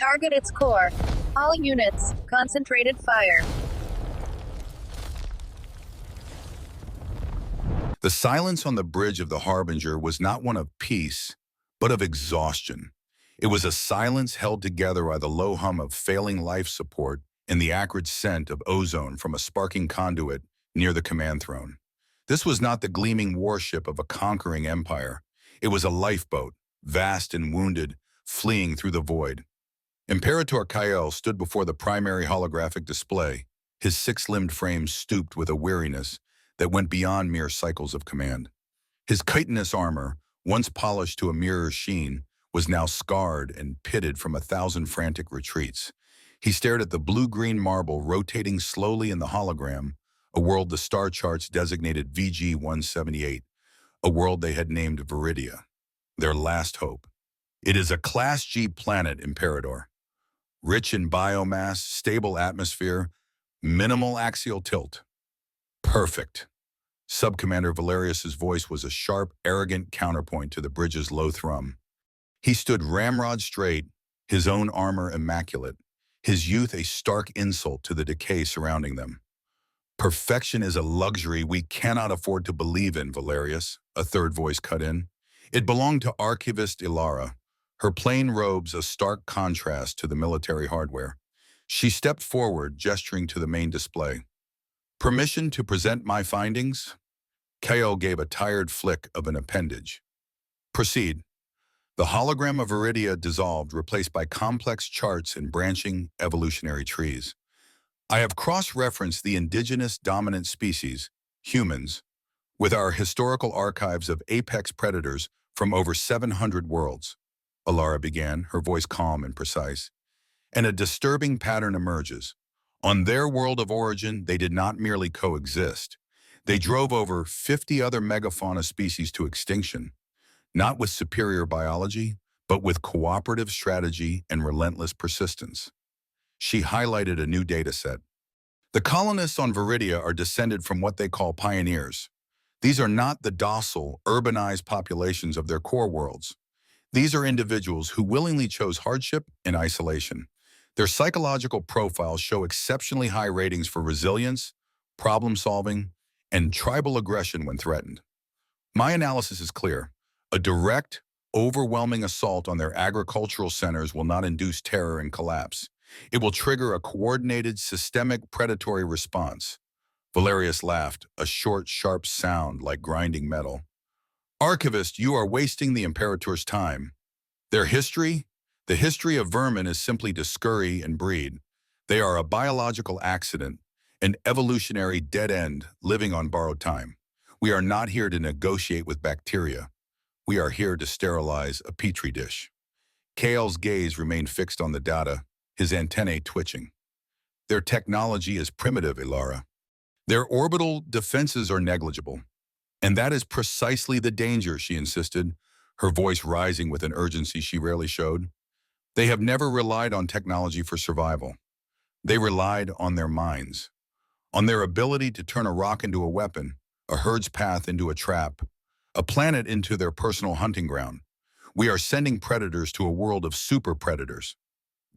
Target its core. All units, concentrated fire. The silence on the bridge of the Harbinger was not one of peace, but of exhaustion. It was a silence held together by the low hum of failing life support and the acrid scent of ozone from a sparking conduit near the command throne. This was not the gleaming warship of a conquering empire. It was a lifeboat, vast and wounded, fleeing through the void. Imperator Kael stood before the primary holographic display, his six-limbed frame stooped with a weariness that went beyond mere cycles of command. His chitinous armor, once polished to a mirror sheen, was now scarred and pitted from 1,000 frantic retreats. He stared at the blue-green marble rotating slowly in the hologram, a world the star charts designated VG-178, a world they had named Viridia, their last hope. It is a Class G planet, Imperator. Rich in biomass, stable atmosphere, minimal axial tilt. Perfect. Subcommander Valerius's voice was a sharp, arrogant counterpoint to the bridge's low thrum. He stood ramrod straight, his own armor immaculate, his youth a stark insult to the decay surrounding them. Perfection is a luxury we cannot afford to believe in, Valerius, a third voice cut in. It belonged to Archivist Ilara, her plain robes a stark contrast to the military hardware. She stepped forward, gesturing to the main display. Permission to present my findings? Kael gave a tired flick of an appendage. Proceed. The hologram of Viridia dissolved, replaced by complex charts and branching evolutionary trees. I have cross-referenced the indigenous dominant species, humans, with our historical archives of apex predators from over 700 worlds. Ilara began, her voice calm and precise. And a disturbing pattern emerges. On their world of origin, they did not merely coexist. They drove over 50 other megafauna species to extinction, not with superior biology, but with cooperative strategy and relentless persistence. She highlighted a new data set. The colonists on Viridia are descended from what they call pioneers. These are not the docile, urbanized populations of their core worlds. These are individuals who willingly chose hardship and isolation. Their psychological profiles show exceptionally high ratings for resilience, problem-solving, and tribal aggression when threatened. My analysis is clear. A direct, overwhelming assault on their agricultural centers will not induce terror and collapse. It will trigger a coordinated, systemic predatory response. Valerius laughed, a short, sharp sound like grinding metal. Archivist, you are wasting the Imperator's time. Their history? The history of vermin is simply to scurry and breed. They are a biological accident, an evolutionary dead end living on borrowed time. We are not here to negotiate with bacteria. We are here to sterilize a petri dish. Kael's gaze remained fixed on the data, his antennae twitching. Their technology is primitive, Ilara. Their orbital defenses are negligible. And that is precisely the danger, she insisted, her voice rising with an urgency she rarely showed. They have never relied on technology for survival. They relied on their minds, on their ability to turn a rock into a weapon, a herd's path into a trap, a planet into their personal hunting ground. We are sending predators to a world of super predators.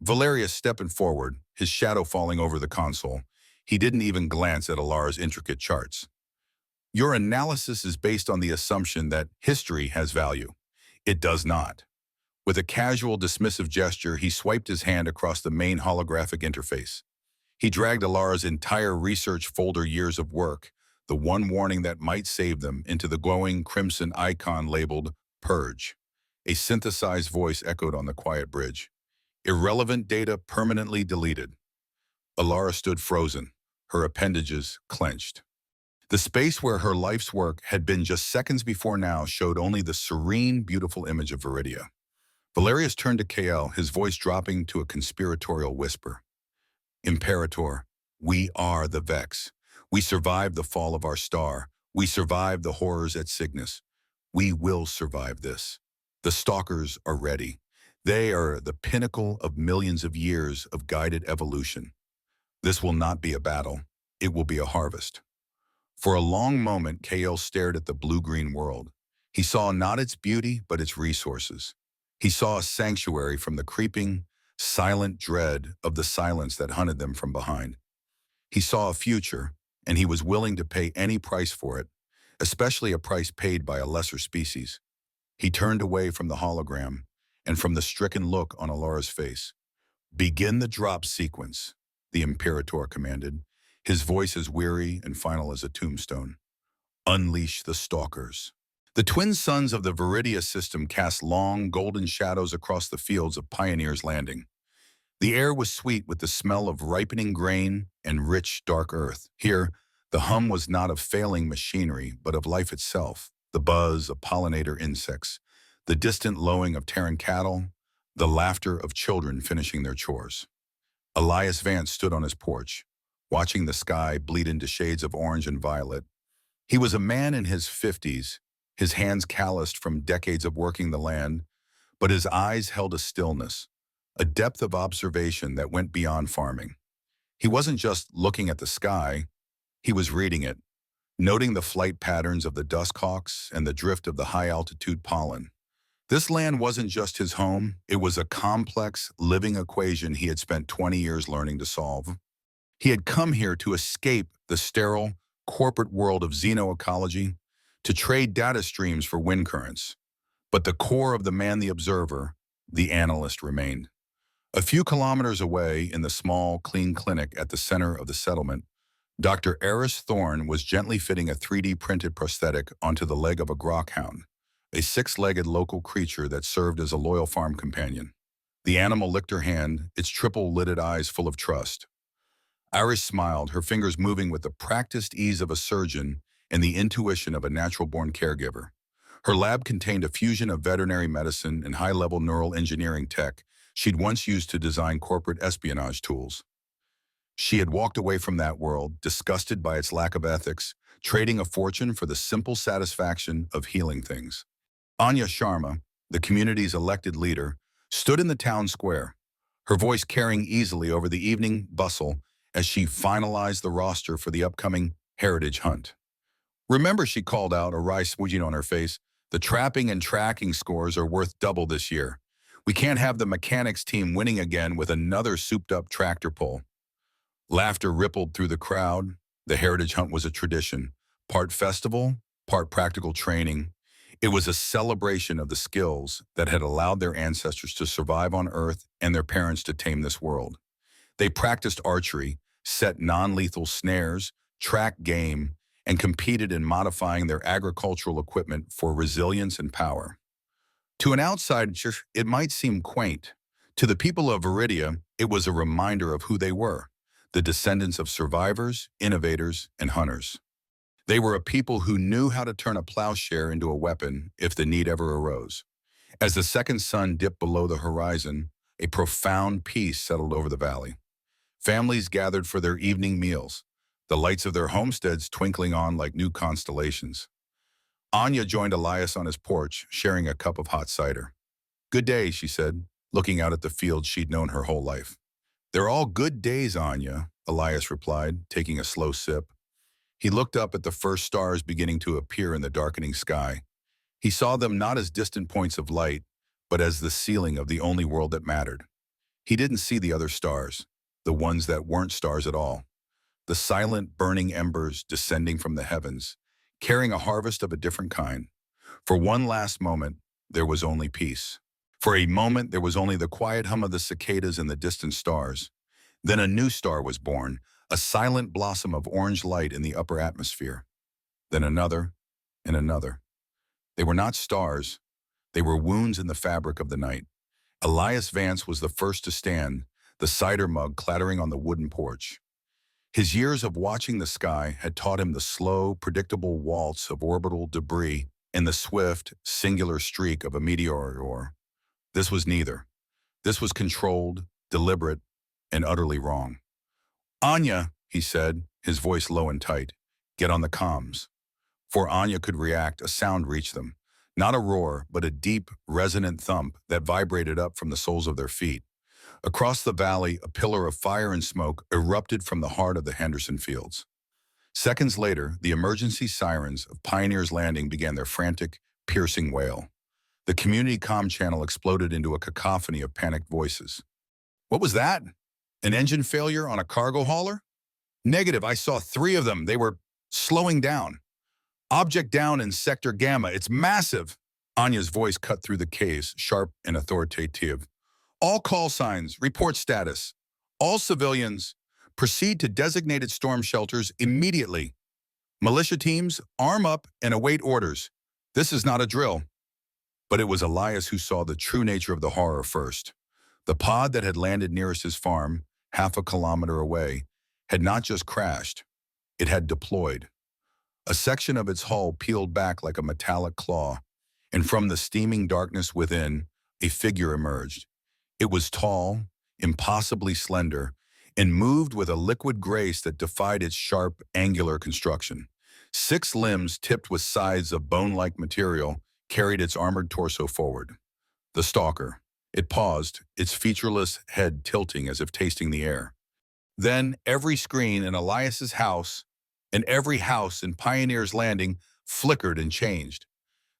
Valerius stepping forward, his shadow falling over the console. He didn't even glance at Ilara's intricate charts. Your analysis is based on the assumption that history has value. It does not. With a casual, dismissive gesture, he swiped his hand across the main holographic interface. He dragged Ilara's entire research folder years of work, the one warning that might save them, into the glowing crimson icon labeled Purge. A synthesized voice echoed on the quiet bridge. Irrelevant data permanently deleted. Ilara stood frozen, her appendages clenched. The space where her life's work had been just seconds before now showed only the serene, beautiful image of Viridia. Valerius turned to Kael, his voice dropping to a conspiratorial whisper. Imperator, we are the Vex. We survived the fall of our star. We survived the horrors at Cygnus. We will survive this. The stalkers are ready. They are the pinnacle of millions of years of guided evolution. This will not be a battle. It will be a harvest. For a long moment, Kael stared at the blue-green world. He saw not its beauty, but its resources. He saw a sanctuary from the creeping, silent dread of the silence that hunted them from behind. He saw a future, and he was willing to pay any price for it, especially a price paid by a lesser species. He turned away from the hologram and from the stricken look on Alora's face. "Begin the drop sequence," the Imperator commanded, his voice as weary and final as a tombstone. "Unleash the stalkers." The twin suns of the Viridia system cast long, golden shadows across the fields of Pioneer's Landing. The air was sweet with the smell of ripening grain and rich, dark earth. Here, the hum was not of failing machinery, but of life itself, the buzz of pollinator insects, the distant lowing of Terran cattle, the laughter of children finishing their chores. Elias Vance stood on his porch, watching the sky bleed into shades of orange and violet. He was a man in his 50s, his hands calloused from decades of working the land, but his eyes held a stillness, a depth of observation that went beyond farming. He wasn't just looking at the sky, he was reading it, noting the flight patterns of the duskhawks and the drift of the high-altitude pollen. This land wasn't just his home, it was a complex, living equation he had spent 20 years learning to solve. He had come here to escape the sterile, corporate world of xenoecology, to trade data streams for wind currents. But the core of the man the observer, the analyst, remained. A few kilometers away, in the small, clean clinic at the center of the settlement, Dr. Eris Thorne was gently fitting a 3D printed prosthetic onto the leg of a grokhound, a six-legged local creature that served as a loyal farm companion. The animal licked her hand, its triple-lidded eyes full of trust. Iris smiled, her fingers moving with the practiced ease of a surgeon and the intuition of a natural-born caregiver. Her lab contained a fusion of veterinary medicine and high-level neural engineering tech she'd once used to design corporate espionage tools. She had walked away from that world, disgusted by its lack of ethics, trading a fortune for the simple satisfaction of healing things. Anya Sharma, the community's elected leader, stood in the town square, her voice carrying easily over the evening bustle as she finalized the roster for the upcoming Heritage Hunt. "Remember," she called out, a wry smudging on her face, "the trapping and tracking scores are worth double this year. We can't have the mechanics team winning again with another souped-up tractor pull." Laughter rippled through the crowd. The Heritage Hunt was a tradition, part festival, part practical training. It was a celebration of the skills that had allowed their ancestors to survive on Earth and their parents to tame this world. They practiced archery, set non-lethal snares, tracked game, and competed in modifying their agricultural equipment for resilience and power. To an outsider, it might seem quaint. To the people of Viridia, it was a reminder of who they were, the descendants of survivors, innovators, and hunters. They were a people who knew how to turn a plowshare into a weapon if the need ever arose. As the second sun dipped below the horizon, a profound peace settled over the valley. Families gathered for their evening meals, the lights of their homesteads twinkling on like new constellations. Anya joined Elias on his porch, sharing a cup of hot cider. "Good day," she said, looking out at the field she'd known her whole life. "They're all good days, Anya," Elias replied, taking a slow sip. He looked up at the first stars beginning to appear in the darkening sky. He saw them not as distant points of light, but as the ceiling of the only world that mattered. He didn't see the other stars, the ones that weren't stars at all. The silent, burning embers descending from the heavens, carrying a harvest of a different kind. For one last moment, there was only peace. For a moment, there was only the quiet hum of the cicadas and the distant stars. Then a new star was born, a silent blossom of orange light in the upper atmosphere. Then another, and another. They were not stars. They were wounds in the fabric of the night. Elias Vance was the first to stand, the cider mug clattering on the wooden porch. His years of watching the sky had taught him the slow, predictable waltz of orbital debris and the swift, singular streak of a meteor. This was neither. This was controlled, deliberate, and utterly wrong. "Anya," he said, his voice low and tight, "get on the comms." Before Anya could react, a sound reached them. Not a roar, but a deep, resonant thump that vibrated up from the soles of their feet. Across the valley, a pillar of fire and smoke erupted from the heart of the Henderson Fields. Seconds later, the emergency sirens of Pioneer's Landing began their frantic, piercing wail. The community comm channel exploded into a cacophony of panicked voices. What was that? An engine failure on a cargo hauler? Negative, I saw three of them. They were slowing down. Object down in Sector Gamma. It's massive. Anya's voice cut through the case, sharp and authoritative. All call signs, report status. All civilians, proceed to designated storm shelters immediately. Militia teams, arm up and await orders. This is not a drill. But it was Elias who saw the true nature of the horror first. The pod that had landed nearest his farm, half a kilometer away, had not just crashed, it had deployed. A section of its hull peeled back like a metallic claw, and from the steaming darkness within, a figure emerged. It was tall, impossibly slender, and moved with a liquid grace that defied its sharp, angular construction. 6 limbs tipped with scythes of bone-like material carried its armored torso forward. The stalker. It paused, its featureless head tilting as if tasting the air. Then every screen in Elias's house and every house in Pioneer's Landing flickered and changed.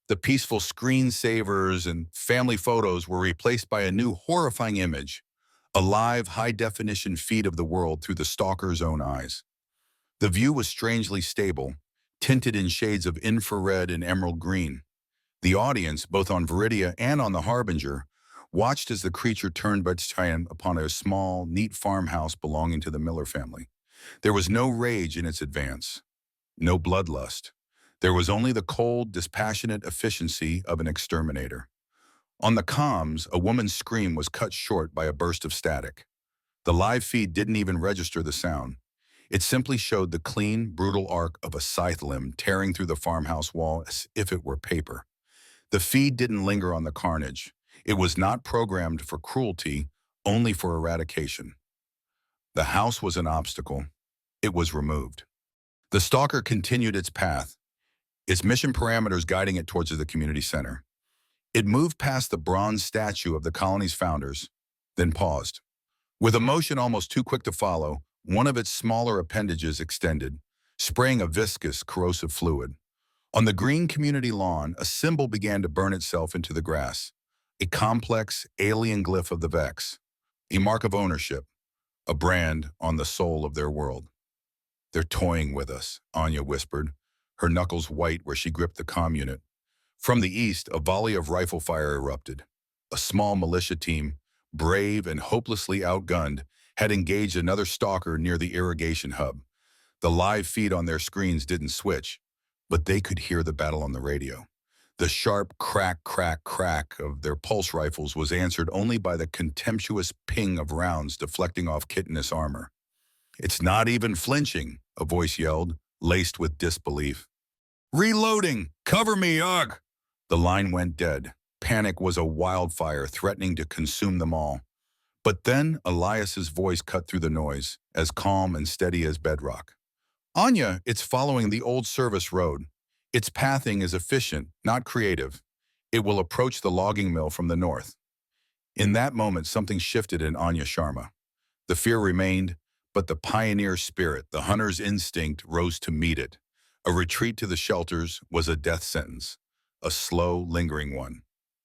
The peaceful screensavers and family photos were replaced by a new horrifying image, a live, high-definition feed of the world through the stalker's own eyes. The view was strangely stable, tinted in shades of infrared and emerald green. The audience, both on Viridia and on the Harbinger, watched as the creature turned its time upon a small, neat farmhouse belonging to the Miller family. There was no rage in its advance, no bloodlust. There was only the cold, dispassionate efficiency of an exterminator. On the comms, a woman's scream was cut short by a burst of static. The live feed didn't even register the sound. It simply showed the clean, brutal arc of a scythe limb tearing through the farmhouse wall as if it were paper. The feed didn't linger on the carnage. It was not programmed for cruelty, only for eradication. The house was an obstacle. It was removed. The stalker continued its path, its mission parameters guiding it towards the community center. It moved past the bronze statue of the colony's founders, then paused. With a motion almost too quick to follow, one of its smaller appendages extended, spraying a viscous, corrosive fluid. On the green community lawn, a symbol began to burn itself into the grass, a complex, alien glyph of the Vex, a mark of ownership, a brand on the soul of their world. "They're toying with us," Anya whispered, her knuckles white where she gripped the comm unit. From the east, a volley of rifle fire erupted. A small militia team, brave and hopelessly outgunned, had engaged another stalker near the irrigation hub. The live feed on their screens didn't switch, but they could hear the battle on the radio. The sharp crack, crack, crack of their pulse rifles was answered only by the contemptuous ping of rounds deflecting off chitinous armor. "It's not even flinching," a voice yelled, laced with disbelief. "Reloading! Cover me, ugh!" The line went dead. Panic was a wildfire threatening to consume them all. But then Elias's voice cut through the noise, as calm and steady as bedrock. "Anya, it's following the old service road. Its pathing is efficient, not creative. It will approach the logging mill from the north." In that moment, something shifted in Anya Sharma. The fear remained, but the pioneer spirit, the hunter's instinct, rose to meet it. A retreat to the shelters was a death sentence, a slow, lingering one.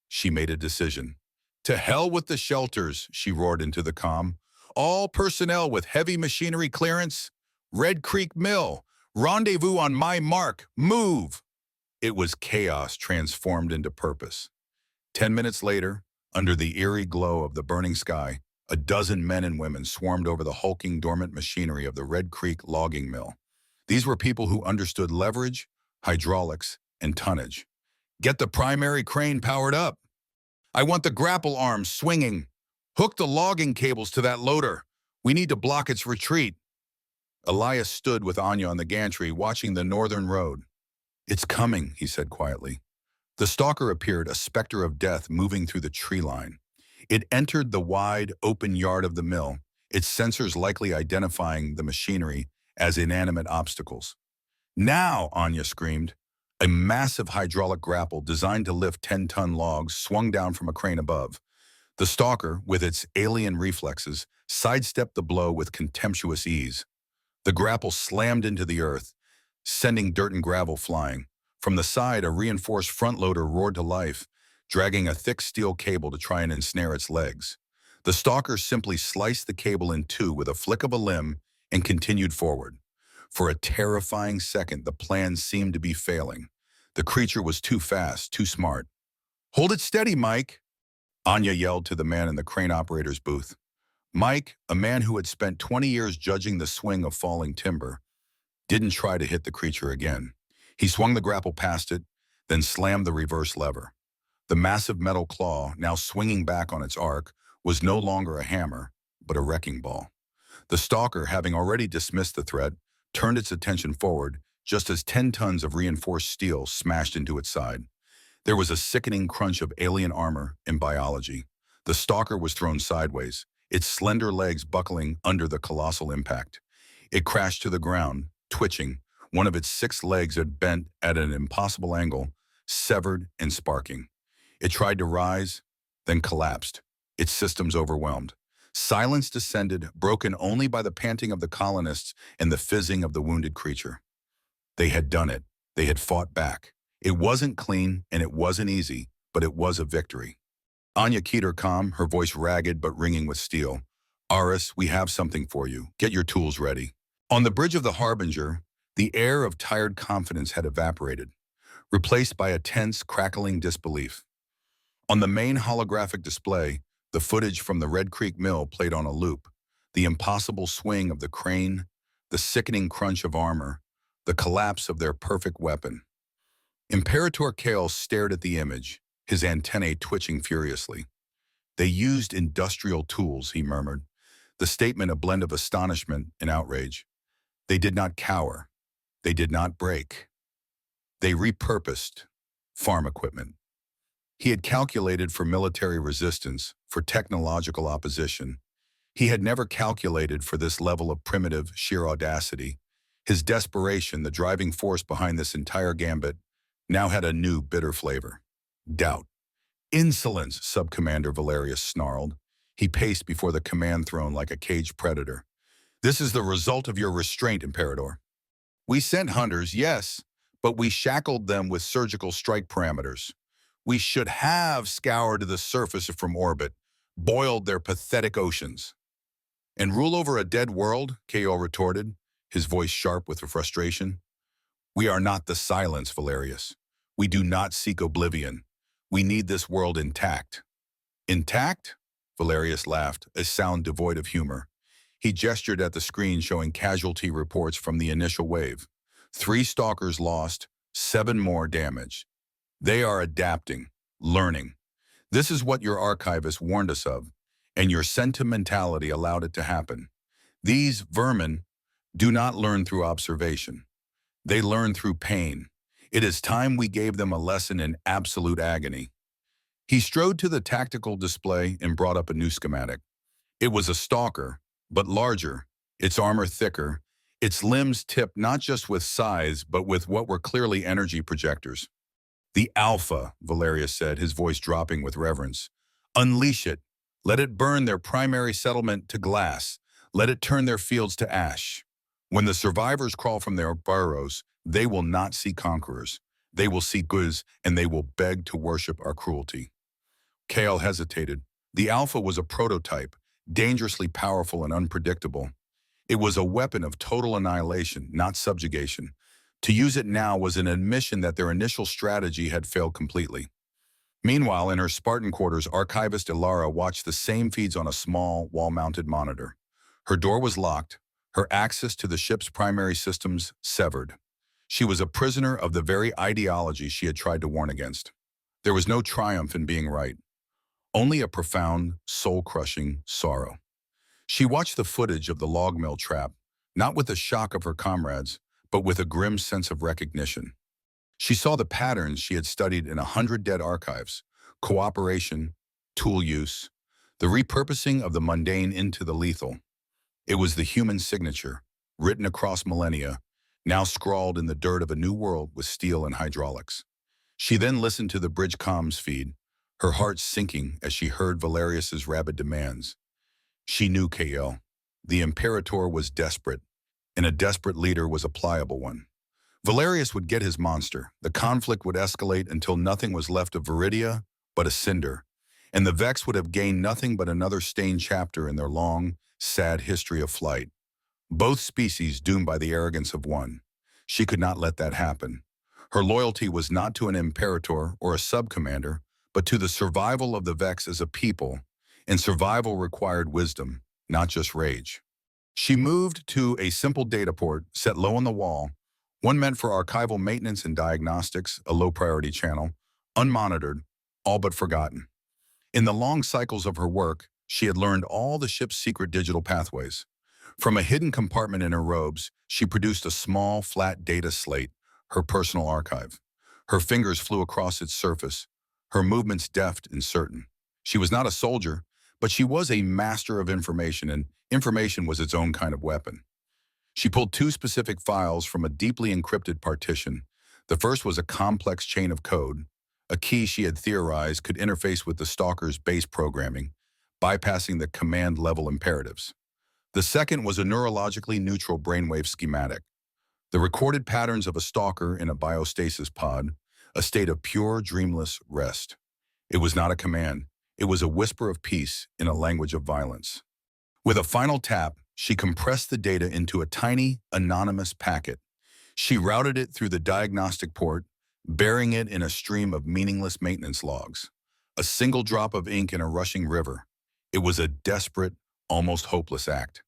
She made a decision. "To hell with the shelters," she roared into the comm. "All personnel with heavy machinery clearance, Red Creek Mill, rendezvous on my mark, move!" It was chaos transformed into purpose. 10 minutes later, under the eerie glow of the burning sky, a dozen men and women swarmed over the hulking, dormant machinery of the Red Creek logging mill. These were people who understood leverage, hydraulics, and tonnage. "Get the primary crane powered up. I want the grapple arms swinging. Hook the logging cables to that loader. We need to block its retreat." Elias stood with Anya on the gantry, watching the northern road. "It's coming," he said quietly. The stalker appeared, a specter of death moving through the tree line. It entered the wide, open yard of the mill, its sensors likely identifying the machinery as inanimate obstacles. "Now!" Anya screamed. A massive hydraulic grapple designed to lift 10-ton logs swung down from a crane above. The stalker, with its alien reflexes, sidestepped the blow with contemptuous ease. The grapple slammed into the earth, sending dirt and gravel flying. From the side, a reinforced front loader roared to life, dragging a thick steel cable to try and ensnare its legs. The stalker simply sliced the cable in two with a flick of a limb and continued forward. For a terrifying second, the plan seemed to be failing. The creature was too fast, too smart. "Hold it steady, Mike," Anya yelled to the man in the crane operator's booth. Mike, a man who had spent 20 years judging the swing of falling timber, didn't try to hit the creature again. He swung the grapple past it, then slammed the reverse lever. The massive metal claw, now swinging back on its arc, was no longer a hammer, but a wrecking ball. The stalker, having already dismissed the threat, turned its attention forward just as 10 tons of reinforced steel smashed into its side. There was a sickening crunch of alien armor and biology. The stalker was thrown sideways, its slender legs buckling under the colossal impact. It crashed to the ground, twitching. One of its 6 legs had bent at an impossible angle, severed and sparking. It tried to rise, then collapsed, its systems overwhelmed. Silence descended, broken only by the panting of the colonists and the fizzing of the wounded creature. They had done it. They had fought back. It wasn't clean and it wasn't easy, but it was a victory. Anya keyed her comm, her voice ragged but ringing with steel. "Aris, we have something for you. Get your tools ready." On the bridge of the Harbinger, the air of tired confidence had evaporated, replaced by a tense, crackling disbelief. On the main holographic display, the footage from the Red Creek Mill played on a loop, the impossible swing of the crane, the sickening crunch of armor, the collapse of their perfect weapon. Imperator Kale stared at the image, his antennae twitching furiously. "They used industrial tools," he murmured, the statement a blend of astonishment and outrage. "They did not cower. They did not break. They repurposed farm equipment." He had calculated for military resistance, for technological opposition. He had never calculated for this level of primitive, sheer audacity. His desperation, the driving force behind this entire gambit, now had a new, bitter flavor. Doubt. "Insolence," Subcommander Valerius snarled. He paced before the command throne like a caged predator. "This is the result of your restraint, Imperator. We sent hunters, yes, but we shackled them with surgical strike parameters. We should have scoured the surface from orbit, boiled their pathetic oceans." "And rule over a dead world?" Ko retorted, his voice sharp with frustration. "We are not the silence, Valerius. We do not seek oblivion. We need this world intact." "Intact?" Valerius laughed, a sound devoid of humor. He gestured at the screen showing casualty reports from the initial wave. 3 stalkers lost, 7 more damaged. "They are adapting, learning. This is what your archivist warned us of, and your sentimentality allowed it to happen. These vermin do not learn through observation. They learn through pain. It is time we gave them a lesson in absolute agony." He strode to the tactical display and brought up a new schematic. It was a stalker, but larger, its armor thicker, its limbs tipped not just with size, but with what were clearly energy projectors. "The Alpha," Valerius said, his voice dropping with reverence. "Unleash it. Let it burn their primary settlement to glass. Let it turn their fields to ash. When the survivors crawl from their burrows, they will not see conquerors. They will see goods, and they will beg to worship our cruelty." Kale hesitated. The Alpha was a prototype, dangerously powerful and unpredictable. It was a weapon of total annihilation, not subjugation. To use it now was an admission that their initial strategy had failed completely. Meanwhile, in her Spartan quarters, archivist Ilara watched the same feeds on a small, wall-mounted monitor. Her door was locked, her access to the ship's primary systems severed. She was a prisoner of the very ideology she had tried to warn against. There was no triumph in being right, only a profound, soul-crushing sorrow. She watched the footage of the log mill trap, not with the shock of her comrades, but with a grim sense of recognition. She saw the patterns she had studied in 100 dead archives: cooperation, tool use, the repurposing of the mundane into the lethal. It was the human signature, written across millennia, now scrawled in the dirt of a new world with steel and hydraulics. She then listened to the bridge comms feed, her heart sinking as she heard Valerius's rabid demands. She knew KL. The Imperator was desperate, and a desperate leader was a pliable one. Valerius would get his monster. The conflict would escalate until nothing was left of Viridia but a cinder, and the Vex would have gained nothing but another stained chapter in their long, sad history of flight. Both species doomed by the arrogance of one. She could not let that happen. Her loyalty was not to an imperator or a sub-commander, but to the survival of the Vex as a people, and survival required wisdom, not just rage. She moved to a simple data port set low on the wall, one meant for archival maintenance and diagnostics, a low-priority channel, unmonitored, all but forgotten. In the long cycles of her work, she had learned all the ship's secret digital pathways. From a hidden compartment in her robes, she produced a small, flat data slate, her personal archive. Her fingers flew across its surface, her movements deft and certain. She was not a soldier, but she was a master of information, and information was its own kind of weapon. She pulled two specific files from a deeply encrypted partition. The first was a complex chain of code, a key she had theorized could interface with the stalker's base programming, bypassing the command-level imperatives. The second was a neurologically neutral brainwave schematic, the recorded patterns of a stalker in a biostasis pod, a state of pure, dreamless rest. It was not a command. It was a whisper of peace in a language of violence. With a final tap, she compressed the data into a tiny, anonymous packet. She routed it through the diagnostic port, burying it in a stream of meaningless maintenance logs. A single drop of ink in a rushing river. It was a desperate, almost hopeless act.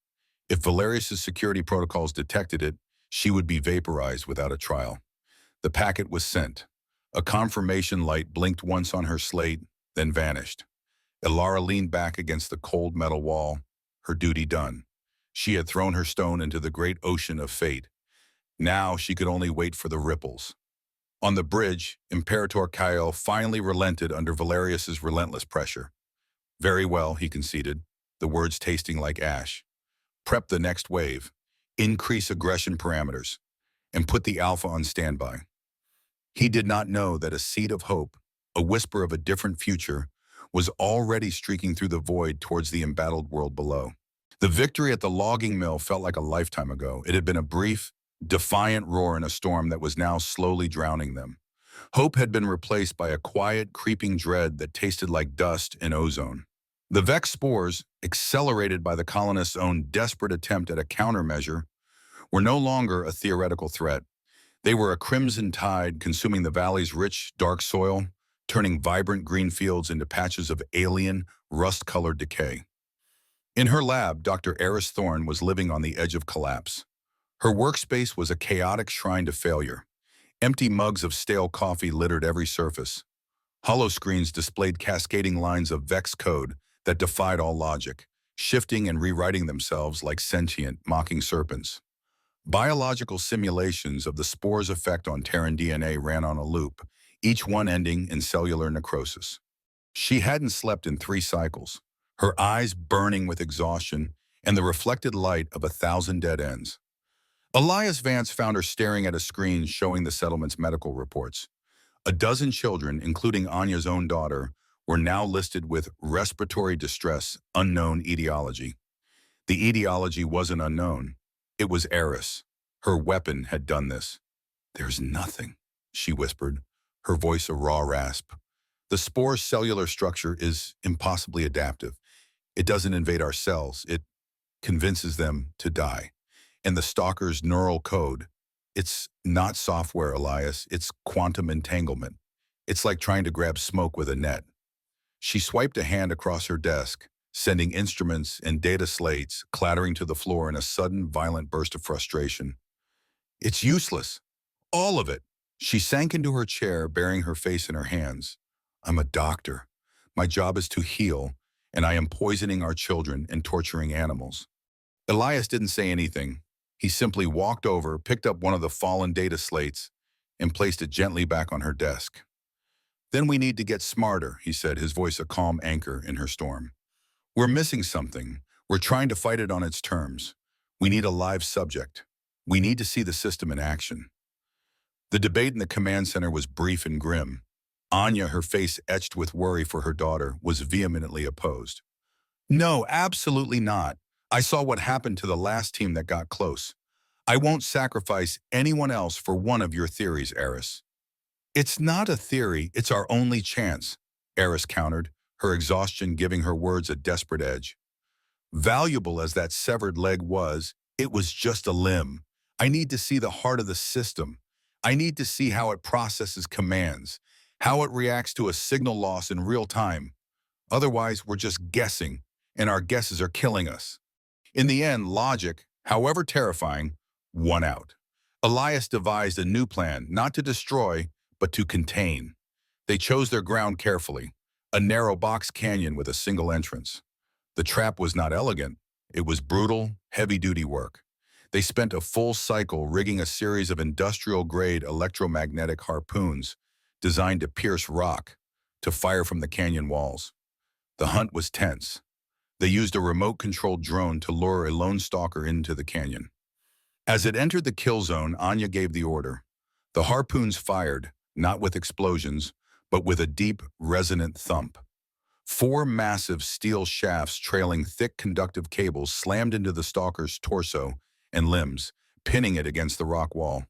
If Valerius's security protocols detected it, she would be vaporized without a trial. The packet was sent. A confirmation light blinked once on her slate, then vanished. Ilara leaned back against the cold metal wall, her duty done. She had thrown her stone into the great ocean of fate. Now she could only wait for the ripples. On the bridge, Imperator Kyle finally relented under Valerius's relentless pressure. Very well, he conceded, the words tasting like ash. Prep the next wave, increase aggression parameters, and put the Alpha on standby. He did not know that a seed of hope, a whisper of a different future, was already streaking through the void towards the embattled world below. The victory at the logging mill felt like a lifetime ago. It had been a brief, defiant roar in a storm that was now slowly drowning them. Hope had been replaced by a quiet, creeping dread that tasted like dust and ozone. The Vex spores, accelerated by the colonists' own desperate attempt at a countermeasure, were no longer a theoretical threat. They were a crimson tide consuming the valley's rich, dark soil, turning vibrant green fields into patches of alien, rust-colored decay. In her lab, Dr. Eris Thorne was living on the edge of collapse. Her workspace was a chaotic shrine to failure. Empty mugs of stale coffee littered every surface. Holoscreens displayed cascading lines of Vex code that defied all logic, shifting and rewriting themselves like sentient, mocking serpents. Biological simulations of the spore's effect on Terran DNA ran on a loop, each one ending in cellular necrosis. She hadn't slept in 3 cycles, her eyes burning with exhaustion and the reflected light of 1,000 dead ends. Elias Vance found her staring at a screen showing the settlement's medical reports. A dozen children, including Anya's own daughter, were now listed with respiratory distress, unknown etiology. The etiology wasn't unknown. It was Eris. Her weapon had done this. "There's nothing," she whispered, her voice a raw rasp. "The spore's cellular structure is impossibly adaptive. It doesn't invade our cells. It convinces them to die. And the stalker's neural code, it's not software, Elias. It's quantum entanglement. It's like trying to grab smoke with a net." She swiped a hand across her desk, sending instruments and data slates clattering to the floor in a sudden, violent burst of frustration. "It's useless. All of it." She sank into her chair, burying her face in her hands. "I'm a doctor. My job is to heal, and I am poisoning our children and torturing animals." Elias didn't say anything. He simply walked over, picked up one of the fallen data slates, and placed it gently back on her desk. "Then we need to get smarter," he said, his voice a calm anchor in her storm. "We're missing something. We're trying to fight it on its terms. We need a live subject. We need to see the system in action." The debate in the command center was brief and grim. Anya, her face etched with worry for her daughter, was vehemently opposed. "No, absolutely not. I saw what happened to the last team that got close. I won't sacrifice anyone else for one of your theories, Eris." "It's not a theory, it's our only chance," Eris countered, her exhaustion giving her words a desperate edge. Valuable as that severed leg was, it was just a limb. I need to see the heart of the system. I need to see how it processes commands, how it reacts to a signal loss in real time. Otherwise, we're just guessing, and our guesses are killing us. In the end, logic, however terrifying, won out. Elias devised a new plan, not to destroy, but to contain. They chose their ground carefully, a narrow box canyon with a single entrance. The trap was not elegant. It was brutal, heavy-duty work. They spent a full cycle rigging a series of industrial-grade electromagnetic harpoons designed to pierce rock, to fire from the canyon walls. The hunt was tense. They used a remote-controlled drone to lure a lone stalker into the canyon. As it entered the kill zone, Anya gave the order. The harpoons fired, not with explosions, but with a deep, resonant thump. Four massive steel shafts trailing thick conductive cables slammed into the stalker's torso and limbs, pinning it against the rock wall.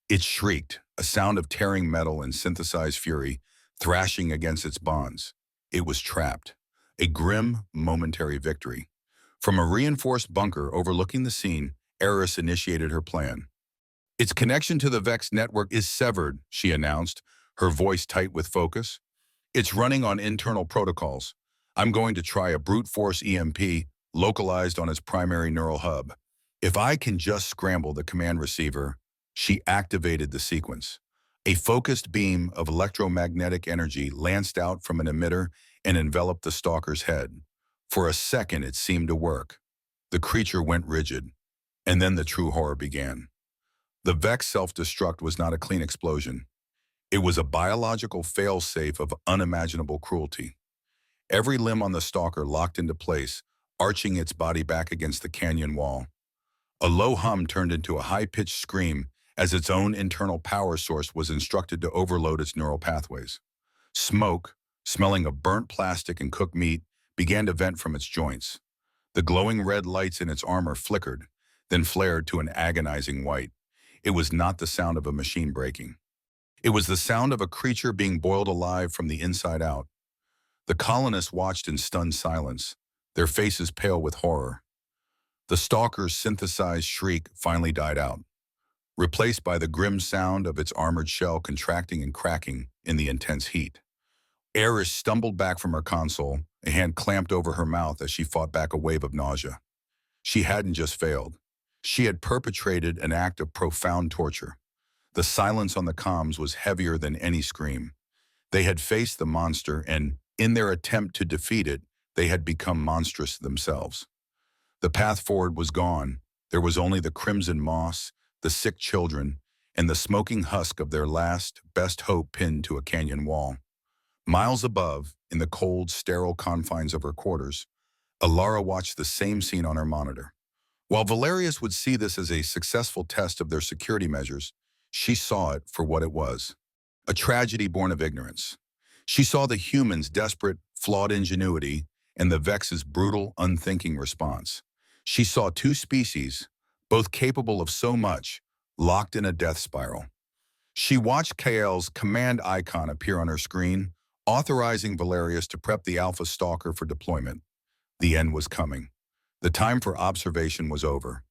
It shrieked, a sound of tearing metal and synthesized fury, thrashing against its bonds. It was trapped. A grim, momentary victory. From a reinforced bunker overlooking the scene, Eris initiated her plan. Its connection to the Vex network is severed, she announced, her voice tight with focus. It's running on internal protocols. I'm going to try a brute force EMP localized on its primary neural hub. If I can just scramble the command receiver, she activated the sequence. A focused beam of electromagnetic energy lanced out from an emitter and enveloped the stalker's head. For a second, it seemed to work. The creature went rigid, and then the true horror began. The Vex self-destruct was not a clean explosion. It was a biological fail-safe of unimaginable cruelty. Every limb on the stalker locked into place, arching its body back against the canyon wall. A low hum turned into a high-pitched scream as its own internal power source was instructed to overload its neural pathways. Smoke, smelling of burnt plastic and cooked meat, began to vent from its joints. The glowing red lights in its armor flickered, then flared to an agonizing white. It was not the sound of a machine breaking. It was the sound of a creature being boiled alive from the inside out. The colonists watched in stunned silence, their faces pale with horror. The stalker's synthesized shriek finally died out, replaced by the grim sound of its armored shell contracting and cracking in the intense heat. Eris stumbled back from her console, a hand clamped over her mouth as she fought back a wave of nausea. She hadn't just failed. She had perpetrated an act of profound torture. The silence on the comms was heavier than any scream. They had faced the monster, and in their attempt to defeat it, they had become monstrous themselves. The path forward was gone. There was only the crimson moss, the sick children, and the smoking husk of their last, best hope pinned to a canyon wall. Miles above, in the cold, sterile confines of her quarters, Alara watched the same scene on her monitor. While Valerius would see this as a successful test of their security measures, she saw it for what it was, a tragedy born of ignorance. She saw the humans' desperate, flawed ingenuity and the Vex's brutal, unthinking response. She saw two species, both capable of so much, locked in a death spiral. She watched Kael's command icon appear on her screen, authorizing Valerius to prep the Alpha Stalker for deployment. The end was coming. The time for observation was over.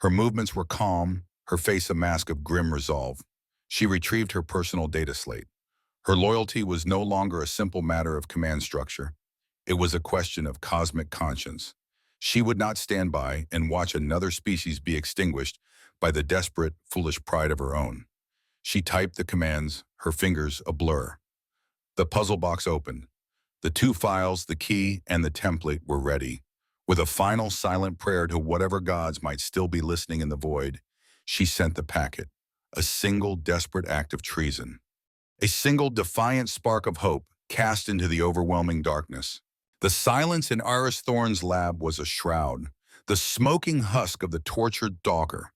Her movements were calm, her face a mask of grim resolve. She retrieved her personal data slate. Her loyalty was no longer a simple matter of command structure. It was a question of cosmic conscience. She would not stand by and watch another species be extinguished by the desperate, foolish pride of her own. She typed the commands, her fingers a blur. The puzzle box opened. The two files, the key, and the template were ready. With a final silent prayer to whatever gods might still be listening in the void, she sent the packet, a single desperate act of treason. A single defiant spark of hope cast into the overwhelming darkness. The silence in Iris Thorne's lab was a shroud, the smoking husk of the tortured stalker,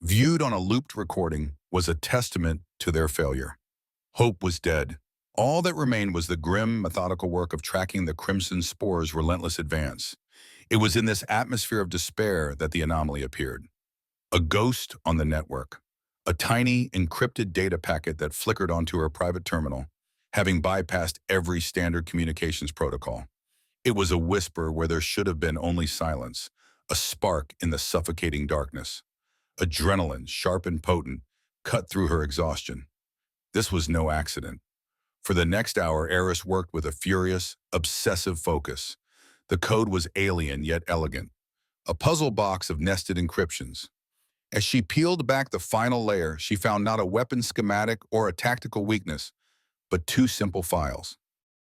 viewed on a looped recording, was a testament to their failure. Hope was dead. All that remained was the grim, methodical work of tracking the Crimson Spore's relentless advance. It was in this atmosphere of despair that the anomaly appeared. A ghost on the network. A tiny, encrypted data packet that flickered onto her private terminal. having bypassed every standard communications protocol. It was a whisper where there should have been only silence, a spark in the suffocating darkness. Adrenaline, sharp and potent, cut through her exhaustion. This was no accident. For the next hour, Eris worked with a furious, obsessive focus. The code was alien yet elegant, a puzzle box of nested encryptions. As she peeled back the final layer, she found not a weapon schematic or a tactical weakness, but two simple files.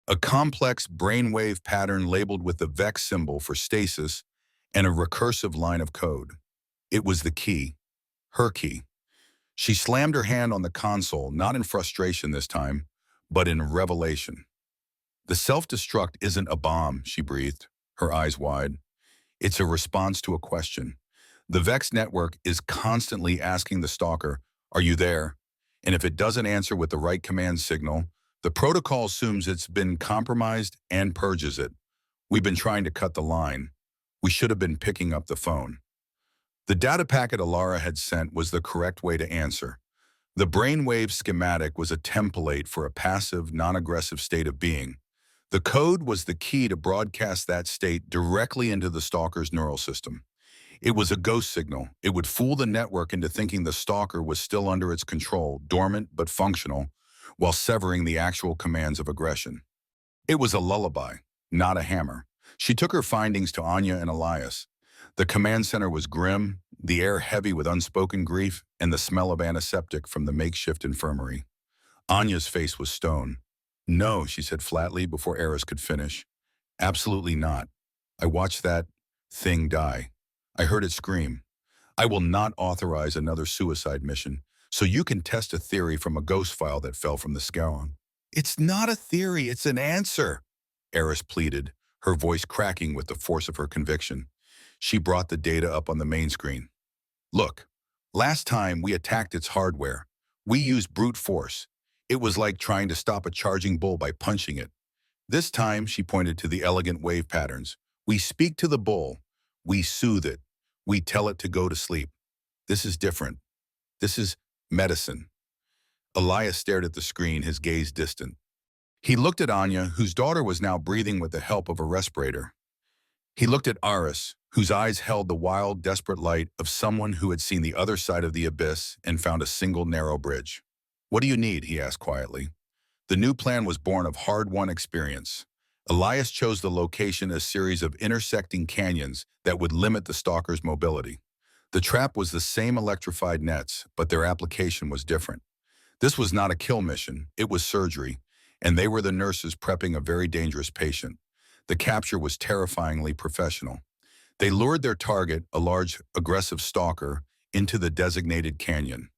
A complex brainwave pattern labeled with the Vex symbol for stasis and a recursive line of code. It was the key, her key. She slammed her hand on the console, not in frustration this time, but in revelation. The self-destruct isn't a bomb, she breathed, her eyes wide. It's a response to a question. The Vex network is constantly asking the stalker, "Are you there?" And if it doesn't answer with the right command signal, the protocol assumes it's been compromised and purges it. We've been trying to cut the line. We should have been picking up the phone. The data packet Alara had sent was the correct way to answer. The brainwave schematic was a template for a passive, non-aggressive state of being. The code was the key to broadcast that state directly into the stalker's neural system. It was a ghost signal. It would fool the network into thinking the stalker was still under its control, dormant but functional, while severing the actual commands of aggression. It was a lullaby, not a hammer. She took her findings to Anya and Elias. The command center was grim, the air heavy with unspoken grief, and the smell of antiseptic from the makeshift infirmary. Anya's face was stone. "No," she said flatly before Eris could finish. "Absolutely not. I watched that thing die. I heard it scream. I will not authorize another suicide mission, so you can test a theory from a ghost file that fell from the sky." "It's not a theory, it's an answer," Eris pleaded, her voice cracking with the force of her conviction. She brought the data up on the main screen. "Look, last time we attacked its hardware. We used brute force. It was like trying to stop a charging bull by punching it. This time," she pointed to the elegant wave patterns, "we speak to the bull. We soothe it. We tell it to go to sleep. This is different. This is medicine." Elias stared at the screen, his gaze distant. He looked at Anya, whose daughter was now breathing with the help of a respirator. He looked at Aris, whose eyes held the wild, desperate light of someone who had seen the other side of the abyss and found a single narrow bridge. "What do you need?" he asked quietly. The new plan was born of hard-won experience. Elias chose the location as a series of intersecting canyons that would limit the stalker's mobility. The trap was the same electrified nets, but their application was different. This was not a kill mission, it was surgery, and they were the nurses prepping a very dangerous patient. The capture was terrifyingly professional. They lured their target, a large, aggressive stalker, into the designated canyon.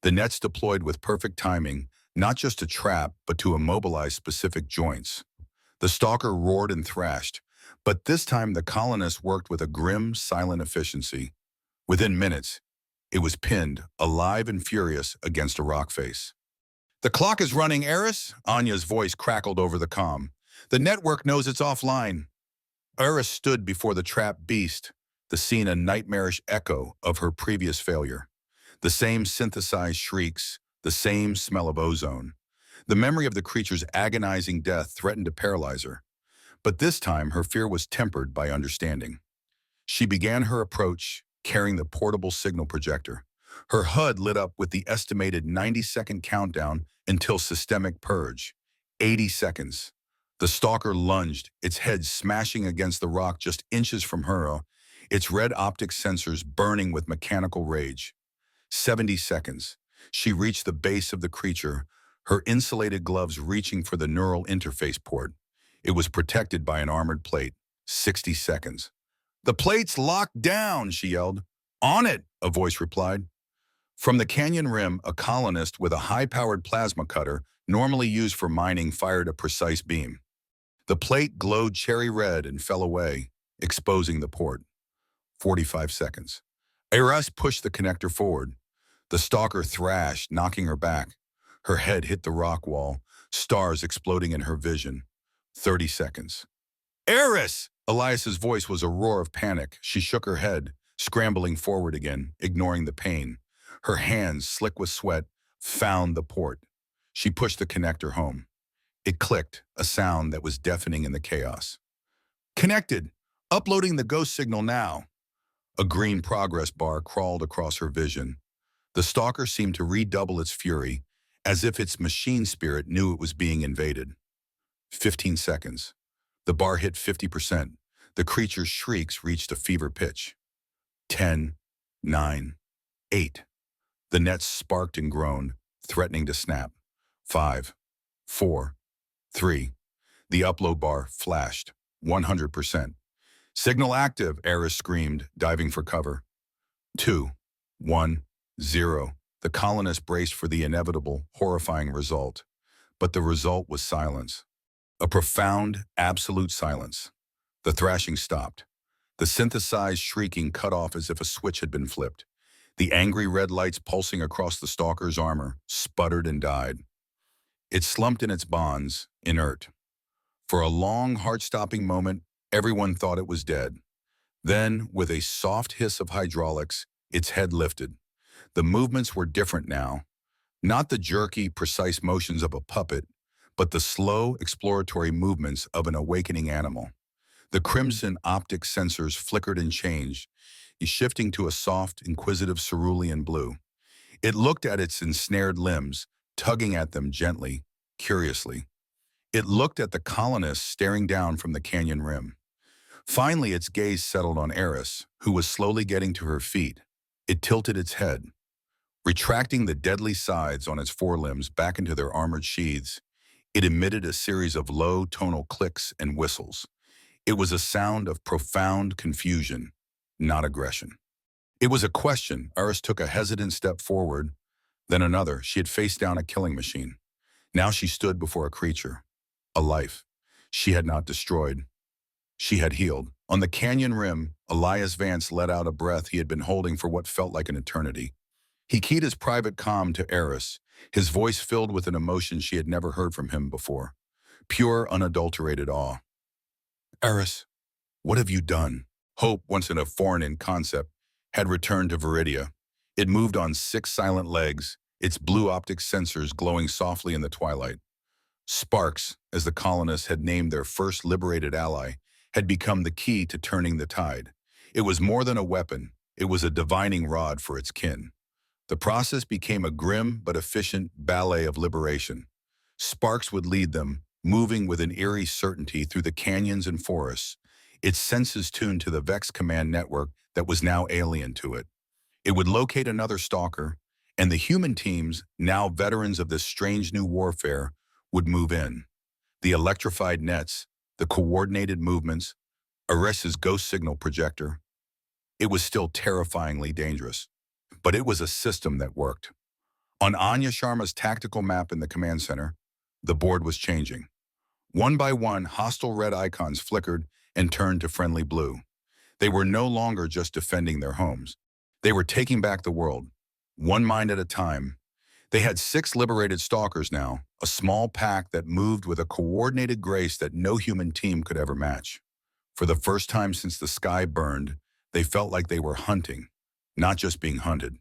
The nets deployed with perfect timing, not just to trap, but to immobilize specific joints. The stalker roared and thrashed, but this time the colonists worked with a grim, silent efficiency. Within minutes, it was pinned, alive and furious, against a rock face. "The clock is running, Eris," Anya's voice crackled over the comm. "The network knows it's offline." Eris stood before the trapped beast, the scene a nightmarish echo of her previous failure. The same synthesized shrieks, the same smell of ozone. The memory of the creature's agonizing death threatened to paralyze her. But this time, her fear was tempered by understanding. She began her approach, carrying the portable signal projector. Her HUD lit up with the estimated 90-second countdown until systemic purge. 80 seconds. The stalker lunged, its head smashing against the rock just inches from her, its red optic sensors burning with mechanical rage. 70 seconds. She reached the base of the creature, her insulated gloves reaching for the neural interface port. It was protected by an armored plate. 60 seconds. "The plate's locked down," she yelled. "On it," a voice replied. From the canyon rim, a colonist with a high-powered plasma cutter, normally used for mining, fired a precise beam. The plate glowed cherry red and fell away, exposing the port. 45 seconds. Eris pushed the connector forward. The stalker thrashed, knocking her back. Her head hit the rock wall, stars exploding in her vision. 30 seconds. "Eris!" Elias's voice was a roar of panic. She shook her head, scrambling forward again, ignoring the pain. Her hands, slick with sweat, found the port. She pushed the connector home. It clicked, a sound that was deafening in the chaos. Connected. Uploading the ghost signal now. A green progress bar crawled across her vision. The stalker seemed to redouble its fury, as if its machine spirit knew it was being invaded. 15 seconds. The bar hit 50%. The creature's shrieks reached a fever pitch. 10, 9, 8. The net sparked and groaned, threatening to snap. 5, 4, 3. The upload bar flashed. 100%. Signal active, Eris screamed, diving for cover. 2, 1, 0. The colonists braced for the inevitable, horrifying result. But the result was silence. A profound, absolute silence. The thrashing stopped. The synthesized shrieking cut off as if a switch had been flipped. The angry red lights pulsing across the stalker's armor sputtered and died. It slumped in its bonds, inert. For a long, heart-stopping moment, everyone thought it was dead. Then, with a soft hiss of hydraulics, its head lifted. The movements were different now. Not the jerky, precise motions of a puppet, but the slow, exploratory movements of an awakening animal. The crimson optic sensors flickered and changed, shifting to a soft, inquisitive cerulean blue. It looked at its ensnared limbs, tugging at them gently, curiously. It looked at the colonists staring down from the canyon rim. Finally, its gaze settled on Eris, who was slowly getting to her feet. It tilted its head. Retracting the deadly scythes on its forelimbs back into their armored sheaths, it emitted a series of low tonal clicks and whistles. It was a sound of profound confusion, not aggression. It was a question. Eris took a hesitant step forward, then another. She had faced down a killing machine. Now she stood before a creature, a life. She had not destroyed. She had healed. On the canyon rim, Elias Vance let out a breath he had been holding for what felt like an eternity. He keyed his private comm to Eris, his voice filled with an emotion she had never heard from him before. Pure, unadulterated awe. Eris, what have you done? Hope, once in a foreign concept, had returned to Viridia. It moved on 6 silent legs, its blue optic sensors glowing softly in the twilight. Sparks, as the colonists had named their first liberated ally, had become the key to turning the tide. It was more than a weapon. It was a divining rod for its kin. The process became a grim but efficient ballet of liberation. Sparks would lead them, moving with an eerie certainty through the canyons and forests, its senses tuned to the Vex command network that was now alien to it. It would locate another stalker, and the human teams, now veterans of this strange new warfare, would move in. The electrified nets, the coordinated movements, Eris's ghost signal projector. It was still terrifyingly dangerous, but it was a system that worked. On Anya Sharma's tactical map in the command center, the board was changing. One by one, hostile red icons flickered and turned to friendly blue. They were no longer just defending their homes. They were taking back the world, one mind at a time. They had 6 liberated stalkers now, a small pack that moved with a coordinated grace that no human team could ever match. For the first time since the sky burned, they felt like they were hunting, not just being hunted.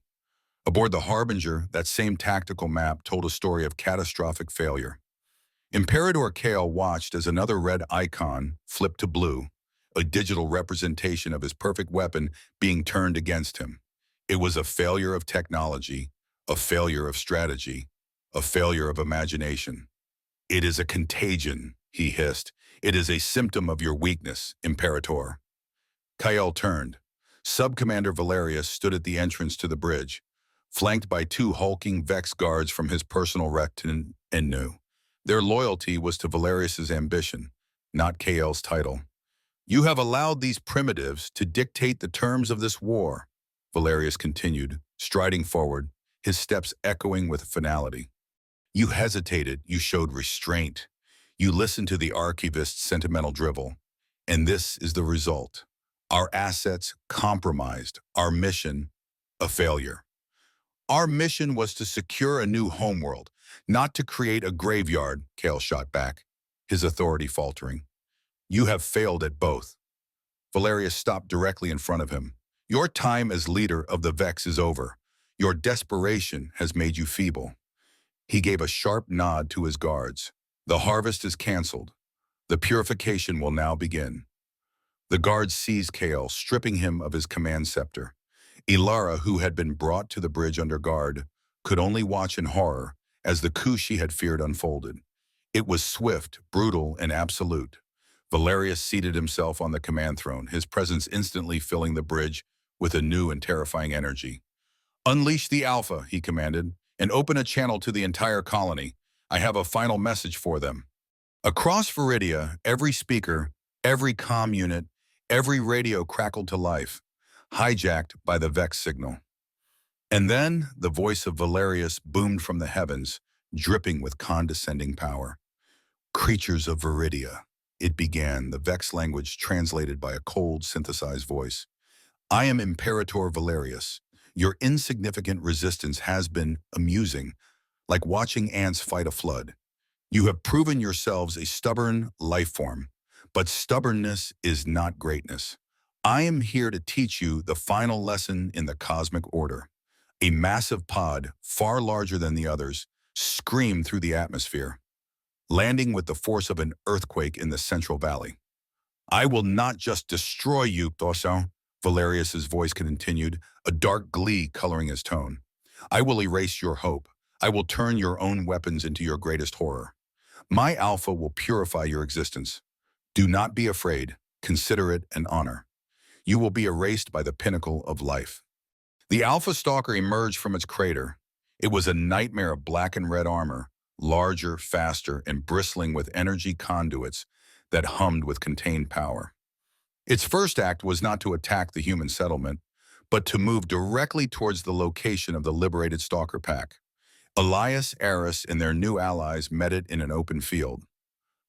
Aboard the Harbinger, that same tactical map told a story of catastrophic failure. Imperador Kale watched as another red icon flipped to blue, a digital representation of his perfect weapon being turned against him. It was a failure of technology, a failure of strategy, a failure of imagination. It is a contagion, he hissed. It is a symptom of your weakness, Imperator. Kael turned. Sub-Commander Valerius stood at the entrance to the bridge, flanked by 2 hulking Vex guards from his personal retinue. Their loyalty was to Valerius's ambition, not Kael's title. You have allowed these primitives to dictate the terms of this war, Valerius continued, striding forward, his steps echoing with finality. You hesitated, you showed restraint. You listened to the archivist's sentimental drivel. And this is the result. Our assets compromised, our mission a failure. Our mission was to secure a new homeworld, not to create a graveyard, Kael shot back, his authority faltering. You have failed at both. Valerius stopped directly in front of him. Your time as leader of the Vex is over. Your desperation has made you feeble. He gave a sharp nod to his guards. The harvest is canceled. The purification will now begin. The guards seized Kale, stripping him of his command scepter. Ilara, who had been brought to the bridge under guard, could only watch in horror as the coup she had feared unfolded. It was swift, brutal, and absolute. Valerius seated himself on the command throne, his presence instantly filling the bridge with a new and terrifying energy. "Unleash the Alpha," he commanded, "and open a channel to the entire colony. I have a final message for them." Across Viridia, every speaker, every comm unit, every radio crackled to life, hijacked by the Vex signal. And then the voice of Valerius boomed from the heavens, dripping with condescending power. "Creatures of Viridia," it began, the Vex language translated by a cold, synthesized voice. "I am Imperator Valerius. Your insignificant resistance has been amusing, like watching ants fight a flood. You have proven yourselves a stubborn life form, but stubbornness is not greatness. I am here to teach you the final lesson in the cosmic order." A massive pod, far larger than the others, screamed through the atmosphere, landing with the force of an earthquake in the Central Valley. "I will not just destroy you, Toso," Valerius's voice continued, a dark glee coloring his tone. "I will erase your hope. I will turn your own weapons into your greatest horror. My Alpha will purify your existence. Do not be afraid. Consider it an honor. You will be erased by the pinnacle of life." The Alpha Stalker emerged from its crater. It was a nightmare of black and red armor, larger, faster, and bristling with energy conduits that hummed with contained power. Its first act was not to attack the human settlement, but to move directly towards the location of the liberated Stalker pack. Elias, Eris, and their new allies met it in an open field.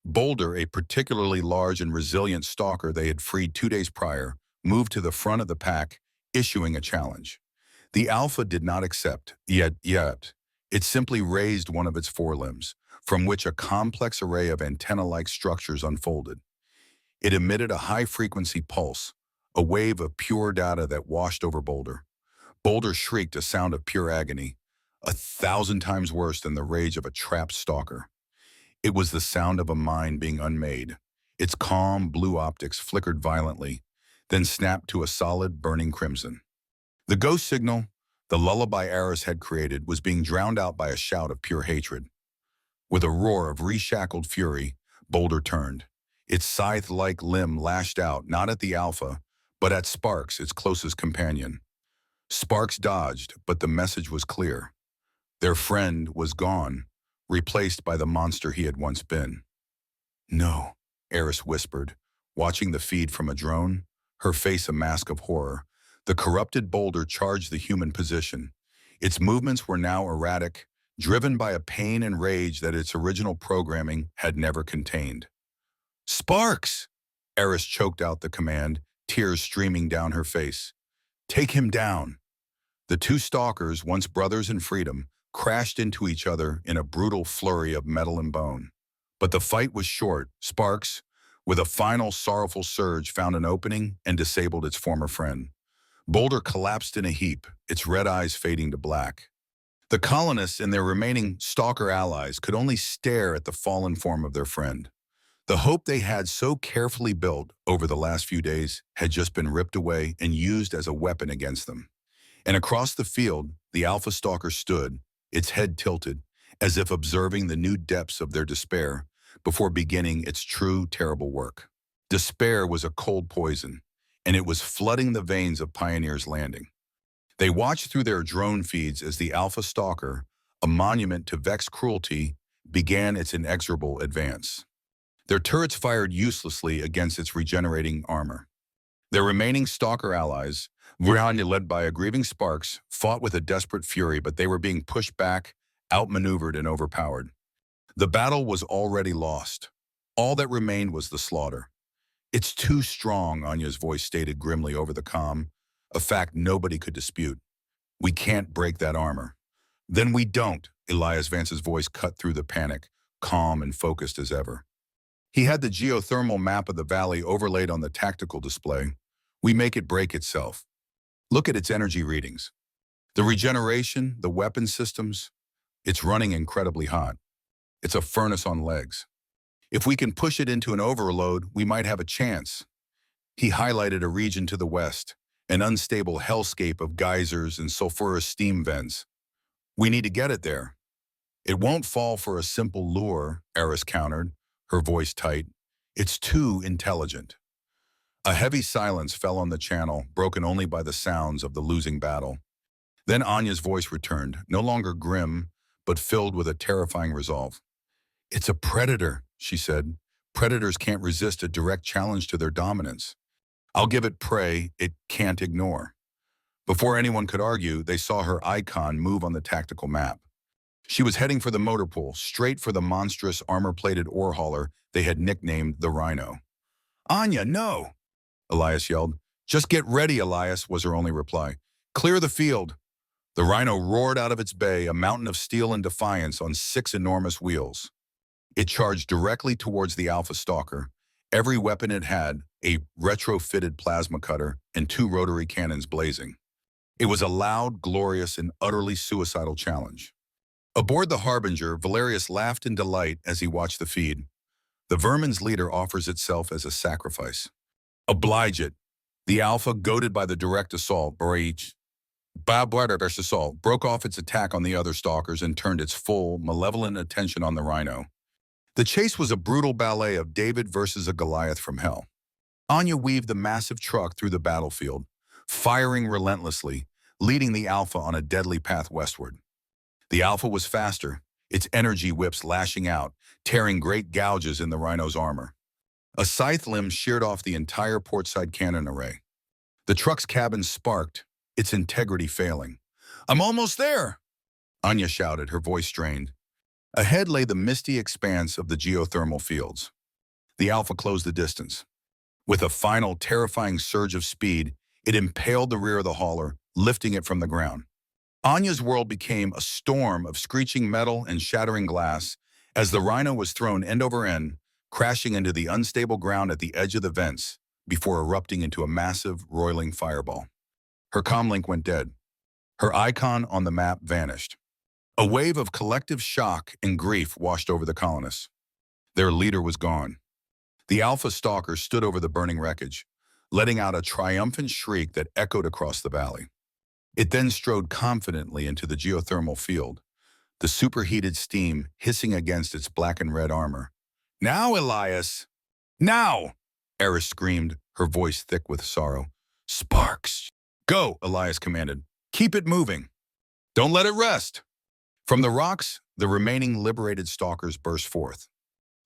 Boulder, a particularly large and resilient stalker they had freed 2 days prior, moved to the front of the pack, issuing a challenge. The Alpha did not accept, yet. It simply raised one of its forelimbs, from which a complex array of antenna-like structures unfolded. It emitted a high-frequency pulse, a wave of pure data that washed over Boulder. Boulder shrieked a sound of pure agony, 1,000 times worse than the rage of a trapped stalker. It was the sound of a mind being unmade. Its calm blue optics flickered violently, then snapped to a solid, burning crimson. The ghost signal, the lullaby Eris had created, was being drowned out by a shout of pure hatred. With a roar of reshackled fury, Boulder turned. Its scythe-like limb lashed out, not at the Alpha, but at Sparks, its closest companion. Sparks dodged, but the message was clear. Their friend was gone, replaced by the monster he had once been. "No," Eris whispered, watching the feed from a drone, her face a mask of horror. The corrupted Boulder charged the human position. Its movements were now erratic, driven by a pain and rage that its original programming had never contained. "Sparks!" Eris choked out the command, tears streaming down her face. "Take him down." The two stalkers, once brothers in freedom, crashed into each other in a brutal flurry of metal and bone. But the fight was short. Sparks, with a final sorrowful surge, found an opening and disabled its former friend. Boulder collapsed in a heap, its red eyes fading to black. The colonists and their remaining stalker allies could only stare at the fallen form of their friend. The hope they had so carefully built over the last few days had just been ripped away and used as a weapon against them. And across the field, the Alpha Stalker stood, its head tilted, as if observing the new depths of their despair before beginning its true, terrible work. Despair was a cold poison, and it was flooding the veins of Pioneer's Landing. They watched through their drone feeds as the Alpha Stalker, a monument to Vex cruelty, began its inexorable advance. Their turrets fired uselessly against its regenerating armor. Their remaining Stalker allies, Virginia led by a grieving Sparks, fought with a desperate fury, but they were being pushed back, outmaneuvered, and overpowered. The battle was already lost. All that remained was the slaughter. "It's too strong," Anya's voice stated grimly over the comm, a fact nobody could dispute. "We can't break that armor." "Then we don't," Elias Vance's voice cut through the panic, calm and focused as ever. He had the geothermal map of the valley overlaid on the tactical display. "We make it break itself. Look at its energy readings. The regeneration, the weapon systems, it's running incredibly hot. It's a furnace on legs. If we can push it into an overload, we might have a chance. He highlighted a region to the west, an unstable hellscape of geysers and sulfurous steam vents. We need to get it there. It won't fall for a simple lure, Eris countered, her voice tight. It's too intelligent. A heavy silence fell on the channel, broken only by the sounds of the losing battle. Then Anya's voice returned, no longer grim, but filled with a terrifying resolve. It's a predator, she said. Predators can't resist a direct challenge to their dominance. I'll give it prey it can't ignore. Before anyone could argue, they saw her icon move on the tactical map. She was heading for the motor pool, straight for the monstrous armor-plated ore hauler they had nicknamed the Rhino. Anya, no! Elias yelled. Just get ready, Elias, was her only reply. Clear the field. The Rhino roared out of its bay, a mountain of steel and defiance on 6 enormous wheels. It charged directly towards the Alpha Stalker. Every weapon it had, a retrofitted plasma cutter and 2 rotary cannons blazing. It was a loud, glorious, and utterly suicidal challenge. Aboard the Harbinger, Valerius laughed in delight as he watched the feed. The vermin's leader offers itself as a sacrifice. Oblige it. The Alpha, goaded by the direct assault, broke off its attack on the other stalkers and turned its full, malevolent attention on the Rhino. The chase was a brutal ballet of David versus a Goliath from hell. Anya weaved the massive truck through the battlefield, firing relentlessly, leading the Alpha on a deadly path westward. The Alpha was faster, its energy whips lashing out, tearing great gouges in the Rhino's armor. A scythe limb sheared off the entire portside cannon array. The truck's cabin sparked, its integrity failing. I'm almost there, Anya shouted, her voice strained. Ahead lay the misty expanse of the geothermal fields. The Alpha closed the distance. With a final, terrifying surge of speed, it impaled the rear of the hauler, lifting it from the ground. Anya's world became a storm of screeching metal and shattering glass as the Rhino was thrown end over end, crashing into the unstable ground at the edge of the vents before erupting into a massive, roiling fireball. Her comlink went dead. Her icon on the map vanished. A wave of collective shock and grief washed over the colonists. Their leader was gone. The Alpha Stalker stood over the burning wreckage, letting out a triumphant shriek that echoed across the valley. It then strode confidently into the geothermal field, the superheated steam hissing against its black and red armor. Now, Elias! Now! Eris screamed, her voice thick with sorrow. Sparks! Go, Elias commanded. Keep it moving. Don't let it rest. From the rocks, the remaining liberated stalkers burst forth.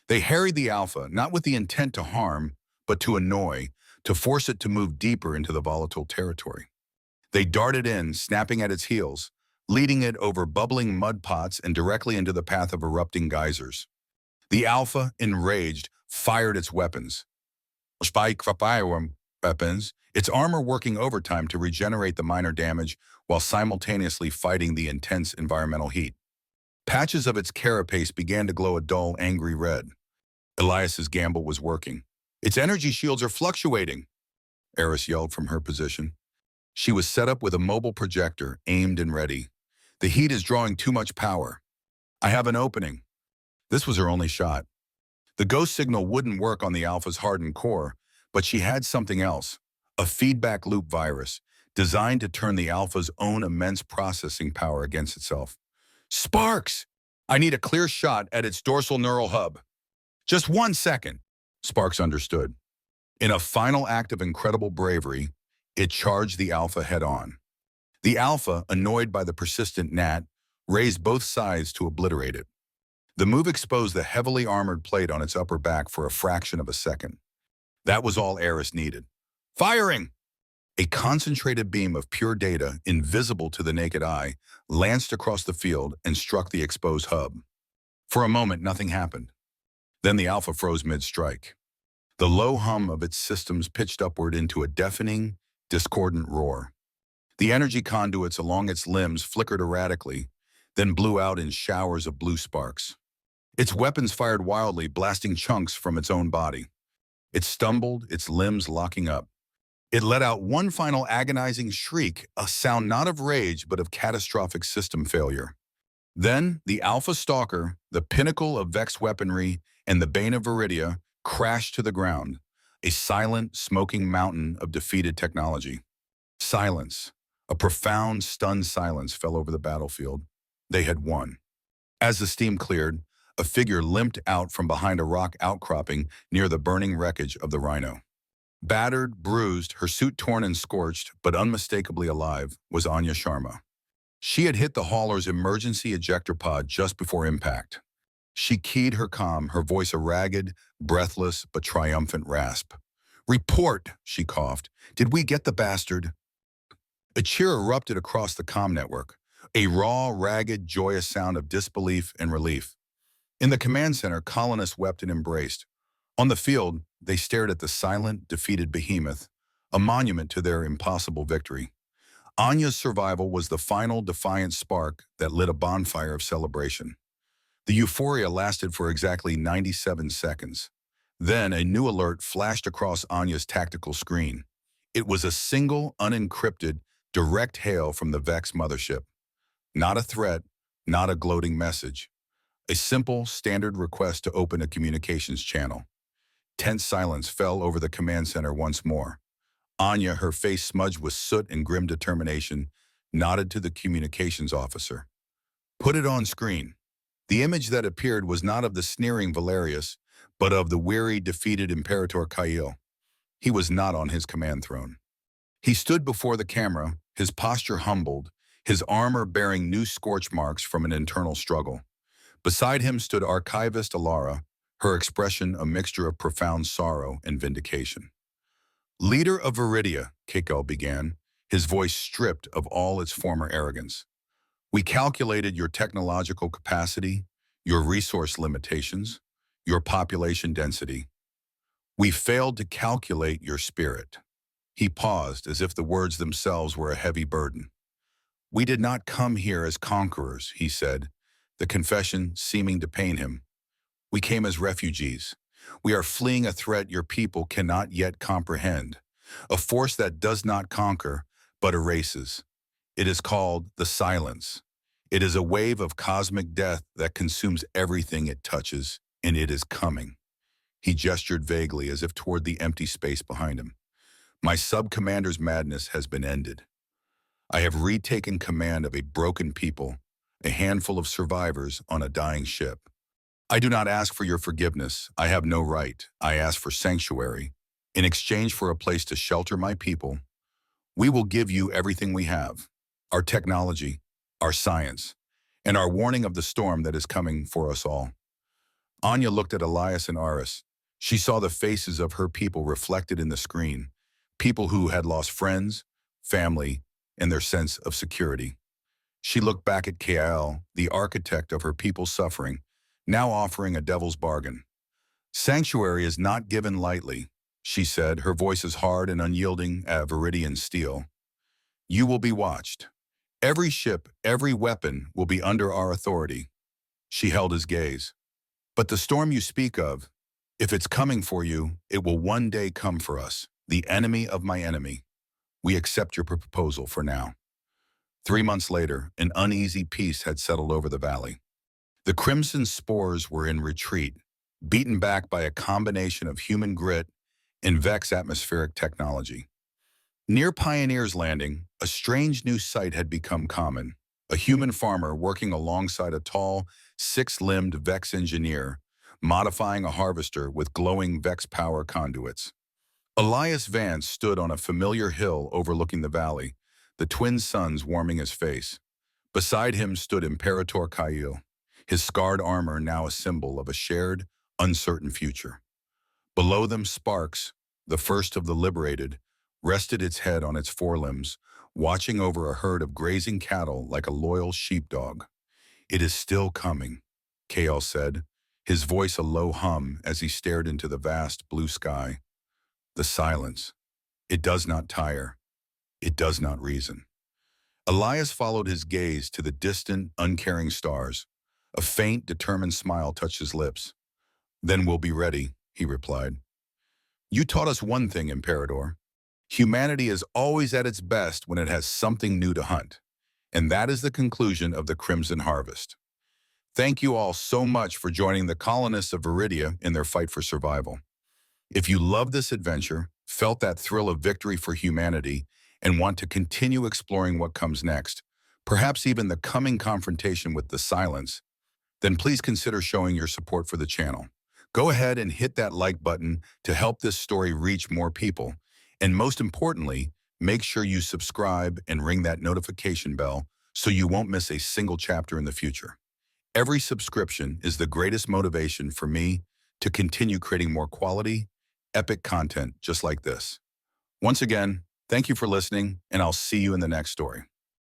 They harried the Alpha, not with the intent to harm, but to annoy, to force it to move deeper into the volatile territory. They darted in, snapping at its heels, leading it over bubbling mud pots and directly into the path of erupting geysers. The Alpha, enraged, fired its weapons. Its armor working overtime to regenerate the minor damage while simultaneously fighting the intense environmental heat. Patches of its carapace began to glow a dull, angry red. Elias's gamble was working. Its energy shields are fluctuating, Eris yelled from her position. She was set up with a mobile projector, aimed and ready. The heat is drawing too much power. I have an opening. This was her only shot. The ghost signal wouldn't work on the Alpha's hardened core, but she had something else, a feedback loop virus, designed to turn the Alpha's own immense processing power against itself. Sparks! I need a clear shot at its dorsal neural hub. Just 1 second, Sparks understood. In a final act of incredible bravery, it charged the Alpha head-on. The Alpha, annoyed by the persistent gnat, raised both sides to obliterate it. The move exposed the heavily armored plate on its upper back for a fraction of a second. That was all Eris needed. Firing! A concentrated beam of pure data, invisible to the naked eye, lanced across the field and struck the exposed hub. For a moment, nothing happened. Then the Alpha froze mid-strike. The low hum of its systems pitched upward into a deafening, discordant roar. The energy conduits along its limbs flickered erratically, then blew out in showers of blue sparks. Its weapons fired wildly, blasting chunks from its own body. It stumbled, its limbs locking up. It let out one final agonizing shriek, a sound not of rage but of catastrophic system failure. Then, the Alpha Stalker, the pinnacle of Vex weaponry, and the Bane of Viridia crashed to the ground, a silent, smoking mountain of defeated technology. Silence. A profound, stunned silence fell over the battlefield. They had won. As the steam cleared, a figure limped out from behind a rock outcropping near the burning wreckage of the Rhino. Battered, bruised, her suit torn and scorched, but unmistakably alive, was Anya Sharma. She had hit the hauler's emergency ejector pod just before impact. She keyed her comm, her voice a ragged, breathless, but triumphant rasp. "Report," she coughed. "Did we get the bastard?" A cheer erupted across the comm network, a raw, ragged, joyous sound of disbelief and relief. In the command center, colonists wept and embraced. On the field, they stared at the silent, defeated behemoth, a monument to their impossible victory. Anya's survival was the final defiant spark that lit a bonfire of celebration. The euphoria lasted for exactly 97 seconds. Then a new alert flashed across Anya's tactical screen. It was a single, unencrypted, direct hail from the Vex mothership. Not a threat, not a gloating message. A simple, standard request to open a communications channel. Tense silence fell over the command center once more. Anya, her face smudged with soot and grim determination, nodded to the communications officer. "Put it on screen." The image that appeared was not of the sneering Valerius, but of the weary, defeated Imperator Kyle. He was not on his command throne. He stood before the camera, his posture humbled, his armor bearing new scorch marks from an internal struggle. Beside him stood Archivist Alara, her expression a mixture of profound sorrow and vindication. "Leader of Viridia," Kekel began, his voice stripped of all its former arrogance. "We calculated your technological capacity, your resource limitations, your population density. We failed to calculate your spirit." He paused as if the words themselves were a heavy burden. "We did not come here as conquerors," he said, the confession seeming to pain him. "We came as refugees. We are fleeing a threat your people cannot yet comprehend, a force that does not conquer, but erases. It is called the Silence. It is a wave of cosmic death that consumes everything it touches, and it is coming." He gestured vaguely as if toward the empty space behind him. "My sub-commander's madness has been ended. I have retaken command of a broken people, a handful of survivors on a dying ship. I do not ask for your forgiveness. I have no right. I ask for sanctuary. In exchange for a place to shelter my people, we will give you everything we have, our technology, our science, and our warning of the storm that is coming for us all." Anya looked at Elias and Aris. She saw the faces of her people reflected in the screen, people who had lost friends, family, and their sense of security. She looked back at Kael, the architect of her people's suffering, now offering a devil's bargain. "Sanctuary is not given lightly," she said, her voice as hard and unyielding as Viridian steel. "You will be watched. Every ship, every weapon will be under our authority." She held his gaze. "But the storm you speak of, if it's coming for you, it will one day come for us, the enemy of my enemy. We accept your proposal for now." 3 months later, an uneasy peace had settled over the valley. The Crimson Spores were in retreat, beaten back by a combination of human grit and Vex atmospheric technology. Near Pioneer's Landing, a strange new sight had become common. A human farmer working alongside a tall, six-limbed Vex engineer, modifying a harvester with glowing Vex power conduits. Elias Vance stood on a familiar hill overlooking the valley, the twin suns warming his face. Beside him stood Imperator Kyle, his scarred armor now a symbol of a shared, uncertain future. Below them, Sparks, the first of the liberated, rested its head on its forelimbs, watching over a herd of grazing cattle like a loyal sheepdog. "It is still coming," Kale said, his voice a low hum as he stared into the vast blue sky. "The silence. It does not tire. It does not reason." Elias followed his gaze to the distant, uncaring stars. A faint, determined smile touched his lips. "Then we'll be ready," he replied. "You taught us one thing, Imperator. Humanity is always at its best when it has something new to hunt. And that is the conclusion of the Crimson Harvest." Thank you all so much for joining the colonists of Viridia in their fight for survival. If you love this adventure, felt that thrill of victory for humanity, and want to continue exploring what comes next, perhaps even the coming confrontation with the silence, then please consider showing your support for the channel. Go ahead and hit that like button to help this story reach more people. And most importantly, make sure you subscribe and ring that notification bell so you won't miss a single chapter in the future. Every subscription is the greatest motivation for me to continue creating more quality, epic content just like this. Once again, thank you for listening, and I'll see you in the next story.